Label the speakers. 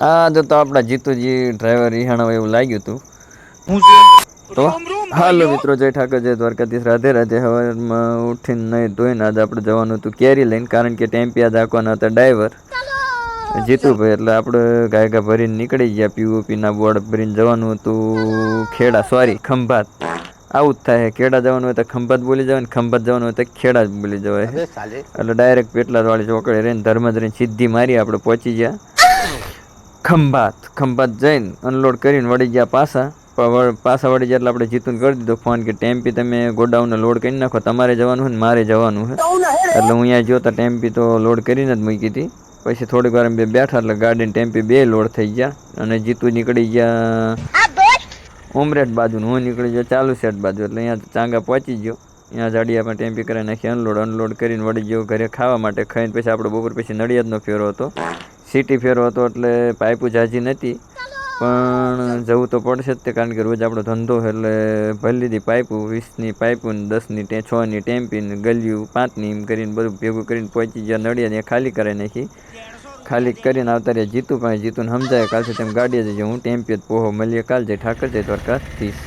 Speaker 1: હા જો તો આપડા જીતુજી ડ્રાઈવર રિહાણા હોય એવું લાગ્યું હતું.
Speaker 2: હું છે
Speaker 1: તો
Speaker 2: રોમ રોમ
Speaker 1: હાલો
Speaker 2: ભાઈઓ
Speaker 1: મિત્રો જય ઠાકર જય દ્વારકાધીશ રાધે રાધે હવારમાં ઉઠીને નઈ ધોઈને આજે આપણે જવાનું હતું કેરી લઈને કારણ કે ટેમ્પિયા આજ હાંકવાના હતા ડ્રાઈવર
Speaker 2: ચલો
Speaker 1: જીતુભાઈ એટલે આપડે ગાયકા ભરીને નીકળી ગયા પીયુપી ના બોર્ડ ભરીને જવાનું હતું ખેડા સોરી ખંભાત આવું જ થાય ખેડા જવાનું હોય તો ખંભાત બોલી જવાય ને ખંભાત જવાનું હોય તો ખેડા જ બોલી જવાય
Speaker 2: અબે સાલે
Speaker 1: એટલે ડાયરેક્ટ પેટલાદ વાળી ચોકડી રહીને ધર્મજ રને સીધી મારી આપણે પહોંચી ગયા ખંભાત જઈને અનલોડ કરીને વળી ગયા પાછા વળી જાય એટલે આપણે જીતુને કરી દીધો ફોન કે ટેમ્પી તમે ગોડાઉનને લોડ કરી નાખો તમારે જવાનું હોય ને મારે જવાનું હોય એટલે હું અહીંયા જોતા ટેમ્પી તો લોડ કરીને જ મૂકી હતી પછી થોડીક વાર બે બેઠા એટલે ગાડીને ટેમ્પી બે લોડ થઈ ગયા અને જીતું નીકળી ગયા ઉમરેઠ બાજુ હું નીકળી ગયો ચાલુ સેટ બાજુ એટલે અહીંયા ચાંગા પહોંચી ગયો ત્યાં જાડિયા પણ ટેમ્પી કરાવી નાખી અનલોડ કરીને વળી ગયો ઘરે ખાવા માટે ખાઈને પછી આપણે બપોર પછી નડિયાદનો ફેરો હતો સિટી ફેરો હતો એટલે પાઇપો ઝાઝી નથી પણ જવું તો પડશે જ તે કારણ કે રોજ આપણો ધંધો એટલે ભરી લીધી પાઇપો 20ની પાઇપો 10ની 6ની ટેમ્પીને ગલ્યું 5ની એમ કરીને બધું ભેગું કરીને પહોંચી ગયા નડિયાદ ત્યાં ખાલી કરાવી નાખી ખાલી કરીને આવતા રહ્યા જીતુને સમજાય કાલથી તેમ ગાડીએ જજો હું ટેમ્પી જ પોહો મળીએ કાલ જઈ ઠાકર જય દ્વારકાધીશ